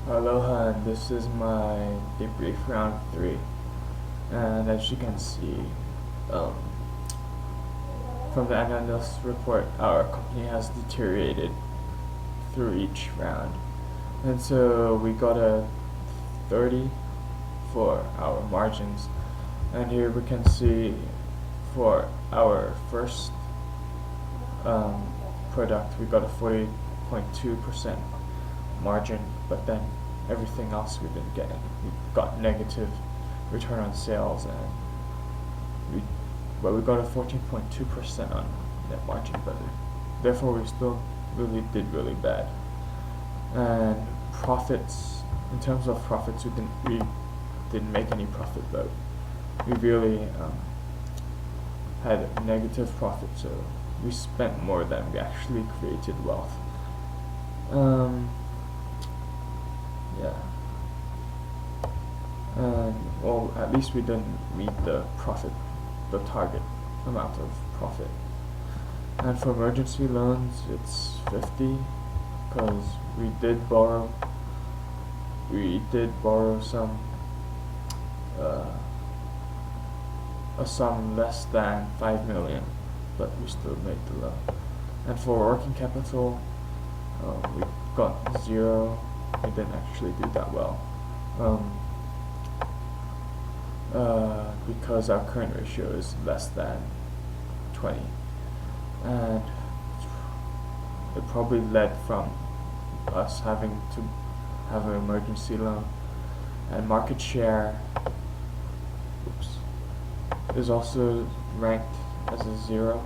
Aloha, and this is my debrief round 3. And as you can see, um, from the analyst report, our company has deteriorated through each round. And so we got a 30 for our margins. And here we can see for our first product, we got a 40.2% margin, but then everything else we didn't get. We got negative return on sales, and we got a 14.2% on net margin, but therefore we still did really bad. And profits, in terms of profits, we didn't make any profit, but we really had a negative profit, so we spent more than we actually created wealth. Yeah. And well, at least we didn't meet the target amount of profit. And for emergency loans, it's 50 because we did borrow some a sum less than 5 million, but we still made the loan. And for working capital, we got 0. We didn't actually do that well, because our current ratio is less than 20, and it probably led from us having to have an emergency loan. And market share is also ranked as a 0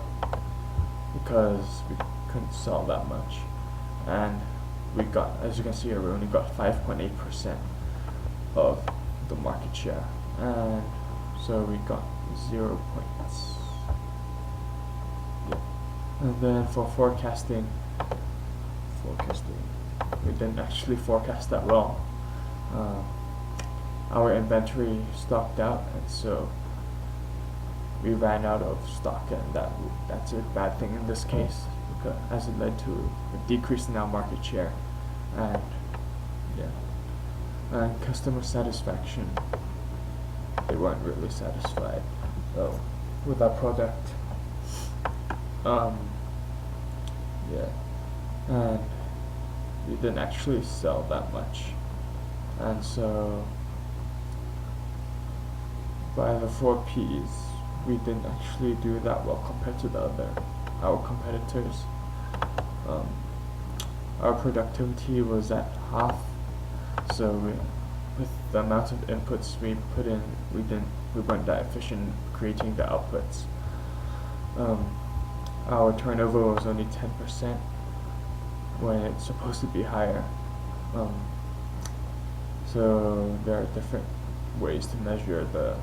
because we couldn't sell that much, and we got, as you can see here, we only got 5.8% of the market share, and so we got 0 points. Yeah. And then for forecasting, we didn't actually forecast that well. Our inventory stocked out, and so we ran out of stock, and that's a bad thing in this case, because as it led to a decrease in our market share. And yeah, and customer satisfaction, they weren't really satisfied with our product. Yeah, and we didn't actually sell that much, and so by the 4 P's, we didn't actually do that well compared to our competitors. Our productivity was at half, so with the amount of inputs we put in, we weren't that efficient creating the outputs. Our turnover was only 10% when it's supposed to be higher. So there are different ways to measure the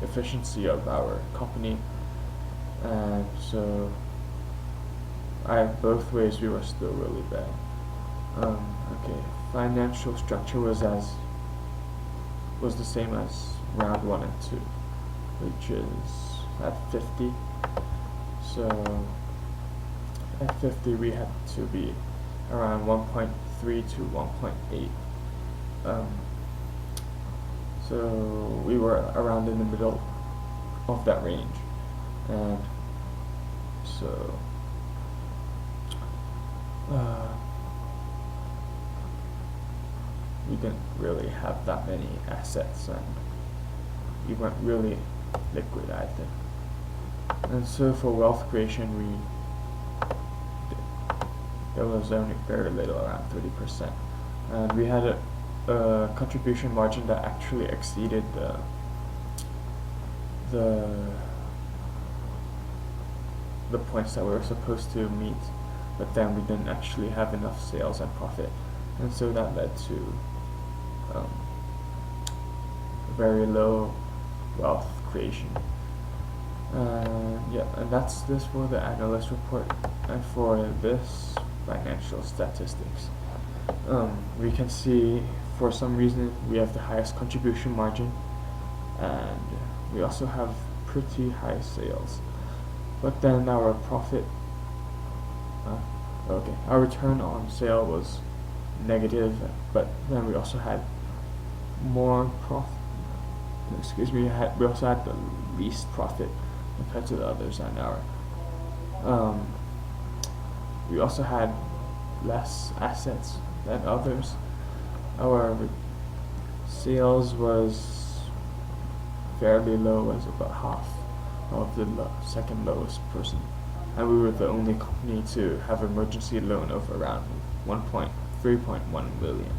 efficiency of our company, and so both ways we were still really bad. Okay, financial structure was the same as round 1 and 2, which is at 50. So at 50 we had to be around 1.3 to 1.8. So we were around in the middle of that range, and so we didn't really have that many assets, and we weren't really liquid, I think. And so for wealth creation, there was only very little, around 30%, and we had a contribution margin that actually exceeded the points that we were supposed to meet, but then we didn't actually have enough sales and profit, and so that led to very low wealth creation. Yeah, and that's this for the analyst report. And for this financial statistics, we can see for some reason we have the highest contribution margin, and we also have pretty high sales, but then our profit, our return on sale was negative, but then we also had more profit. We also had the least profit compared to the others, and we also had less assets than others. Our sales was fairly low, as about half of the second lowest person, and we were the only company to have an emergency loan of around $3.1 million.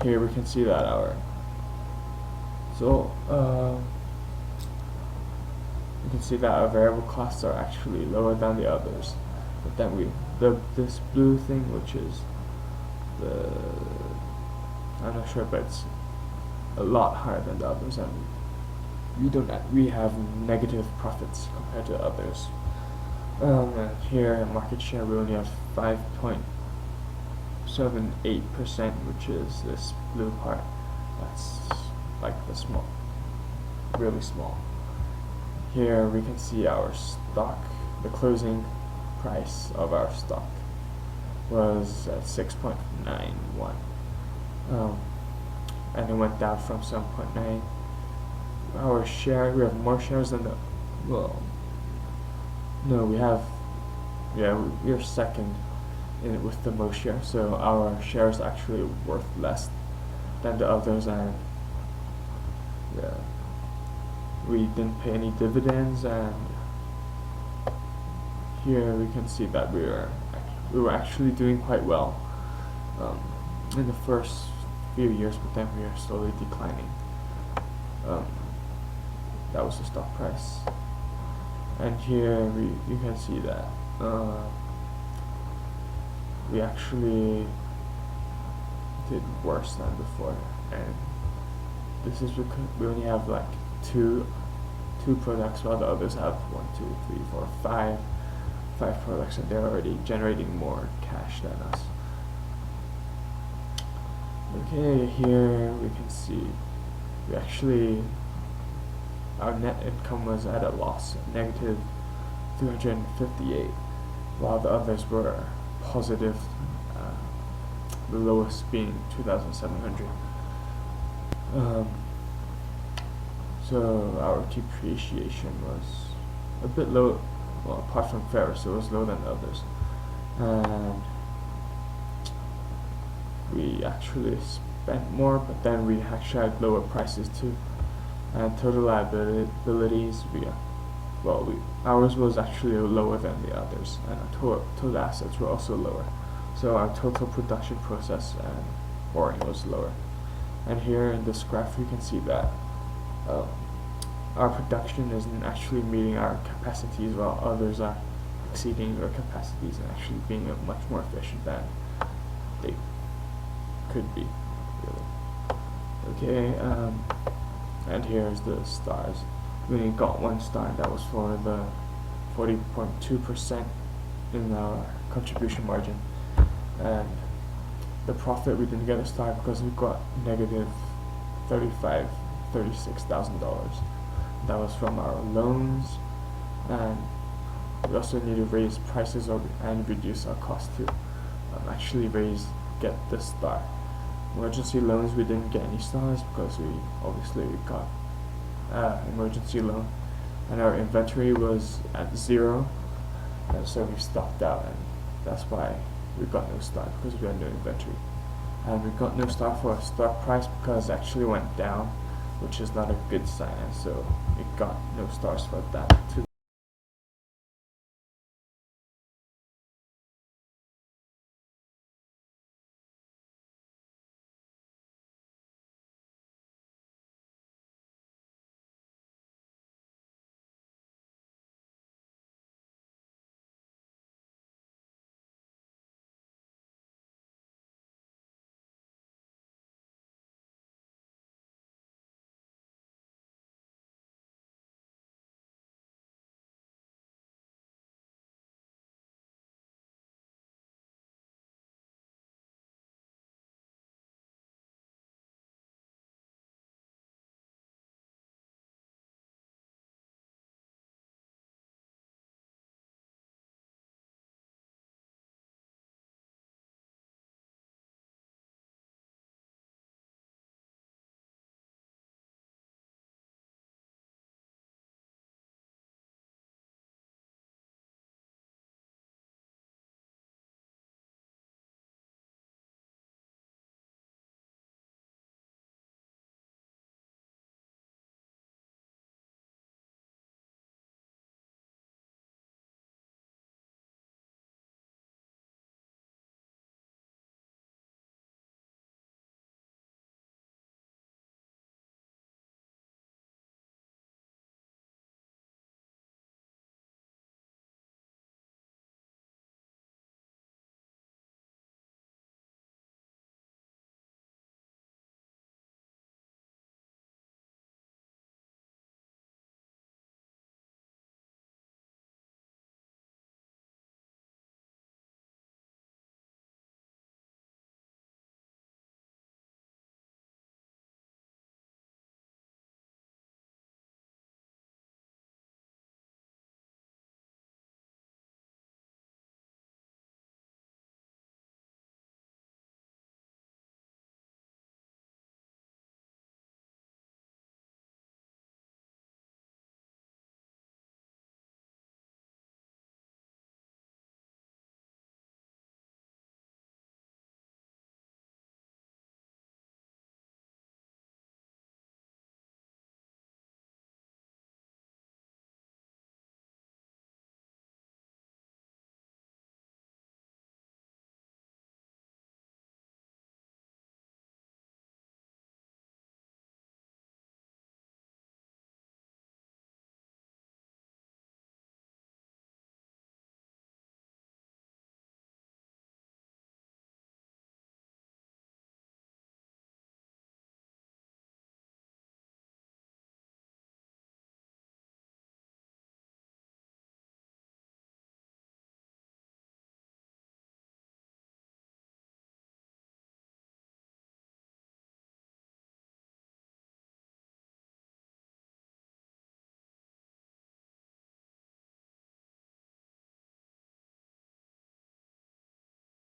Here we can see that you can see that our variable costs are actually lower than the others, but then this blue thing, which is I'm not sure, but it's a lot higher than the others, and we have negative profits compared to others. And here in market share, we only have 5.78%, which is this blue part. That's like really small. Here we can see our stock. The closing price of our stock was at 6.91, and it went down from 7.9. Our share, we have more shares than we are second in it with the most shares, so our shares actually worth less than the others, and we didn't pay any dividends. And here we can see that we were actually doing quite well in the first few years, but then we are slowly declining. That was the stock price, and here you can see that we actually did worse than before, and this is because we only have like two products, while the others have 1, 2, 3, 4, 5 products, and they're already generating more cash than us. Okay, here we can see our net income was at a loss, negative 358, while the others were positive, the lowest being 2,700. So our depreciation was a bit low, well, apart from Ferris, it was lower than the others, and we actually spent more, but then we actually had lower prices too. And total liabilities, ours was actually lower than the others, and our total assets were also lower. So our total production process and boring was lower. And here in this graph, you can see that our production isn't actually meeting our capacities, while others are exceeding their capacities and actually being much more efficient than they could be, really. Okay, and here's the stars. We only got 1 star, and that was for the 40.2% in our contribution margin. And the profit, we didn't get a star because we got negative $36,000. That was from our loans, and we also need to raise prices and reduce our cost to get this star. Emergency loans, we didn't get any stars because we got emergency loan, and our inventory was at 0, and so we stocked out, and that's why we got no star, because we had no inventory. And we got no star for our stock price because it actually went down, which is not a good sign, and so it got no stars for that too.